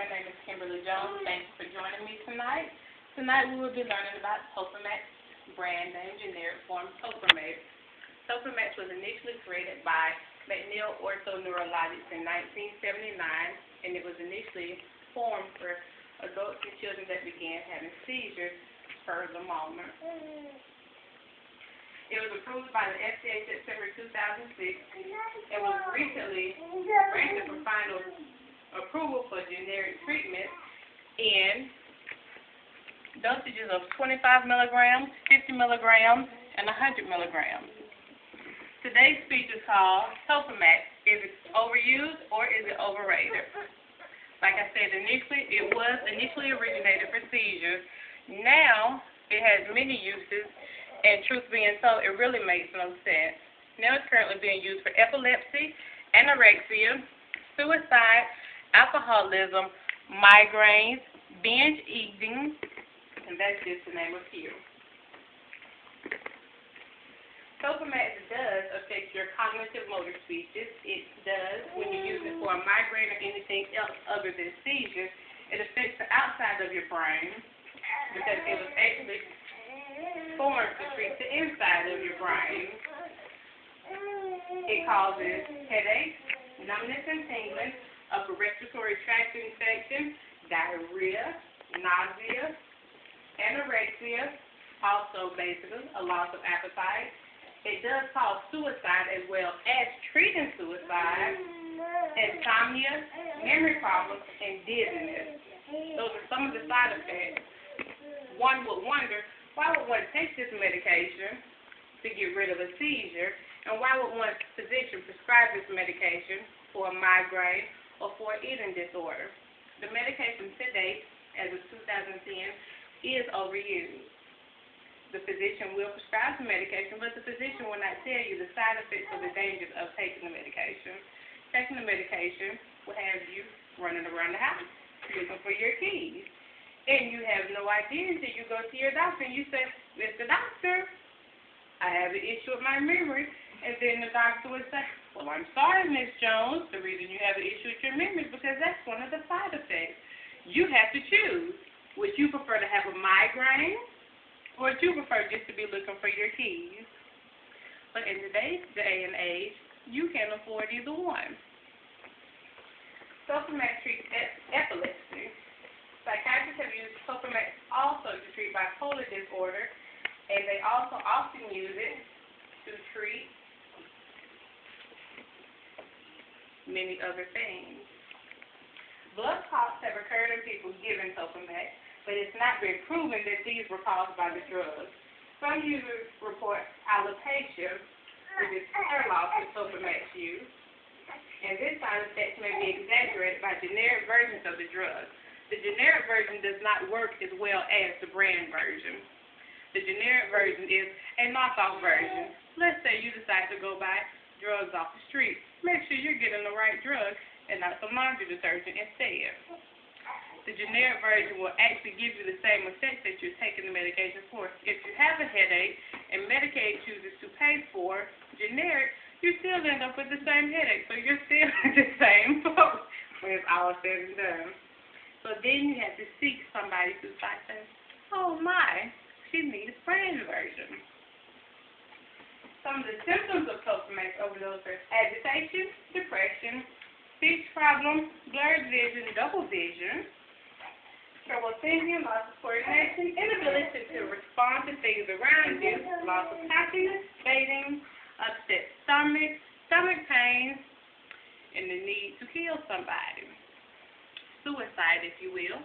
My name is Kimberly Jones. Thank you for joining me tonight. Tonight we will be learning about Topamax, brand name, generic form Topamax. Topamax was initially created by McNeil Orthoneurologics in 1979, and it was initially formed for adults and children that began having seizures per the moment. It was approved by the FDA September 2006 and was recently granted for final approval for generic treatment in dosages of 25 milligrams, 50 milligrams, and 100 milligrams. Today's speech is called Topamax. Is it overused or is it overrated? Like I said, it was initially originated for seizures. Now it has many uses, and truth being told, it really makes no sense. Now it's currently being used for epilepsy, anorexia, suicide, alcoholism, migraines, binge eating, and that's just to name a few. Topamax does affect your cognitive motor speeches. It does when you use it for a migraine or anything else other than seizures. It affects the outside of your brain because it was actually formed to treat the inside of your brain. It causes headaches, numbness and tingling, upper respiratory tract infection, diarrhea, nausea, anorexia, also basically a loss of appetite. It does cause suicide as well as treating suicide, insomnia, memory problems, and dizziness. Those are some of the side effects. One would wonder, why would one take this medication to get rid of a seizure, and why would one's physician prescribe this medication for a migraine or for an eating disorder? The medication to date, as of 2010, is overused. The physician will prescribe the medication, but the physician will not tell you the side effects or the dangers of taking the medication. Taking the medication will have you running around the house looking for your keys. And you have no idea until you go to your doctor and you say, Mr. Doctor, I have an issue with my memory. And then the doctor would say, well, I'm sorry, Ms. Jones. The reason you have an issue with your memory is because that's one of the side effects. You have to choose. Would you prefer to have a migraine, or would you prefer just to be looking for your keys? But in today's day and age, you can't afford either one. Topamax treats epilepsy. Psychiatrists have used Topamax also to treat bipolar disorder, and they also often use it to treat many other things. Blood clots have occurred in people given Topamax, but it's not been proven that these were caused by the drug. Some users report alopecia, which is hair loss with Topamax use, and this side effect may be exaggerated by generic versions of the drug. The generic version does not work as well as the brand version. The generic version is a knockoff version. Let's say you decide to go buy drugs off the street. Make sure you're getting the right drug and not some laundry detergent instead. The generic version will actually give you the same effect that you're taking the medication for. If you have a headache and Medicaid chooses to pay for generic, you still end up with the same headache. So you're still in the same boat when it's all said and done. So then you have to seek somebody to say, oh my, she needs brand version. Some of the symptoms of Topamax overdose are agitation, depression, speech problems, blurred vision, double vision, trouble thinking, loss of coordination, inability to respond to things around you, loss of happiness, fainting, upset stomach, stomach pain, and the need to kill somebody. Suicide, if you will.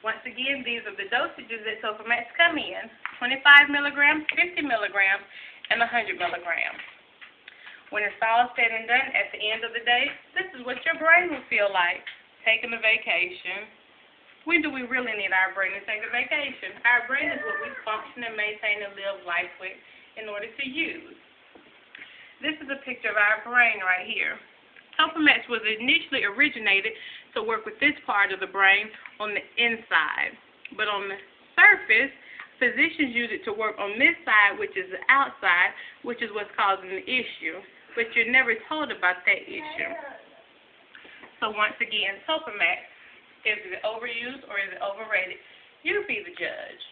Once again, these are the dosages that Topamax come in: 25 milligrams, 50 milligrams, and 100 milligrams. When it's all said and done, at the end of the day, this is what your brain will feel like taking a vacation. When do we really need our brain to take a vacation? Our brain is what we function and maintain and live life with in order to use. This is a picture of our brain right here. Topamax was initially originated to work with this part of the brain on the inside, but on the surface, physicians use it to work on this side, which is the outside, which is what's causing the issue, but you're never told about that issue. So once again, Topamax Is it overused or is it overrated? You be the judge.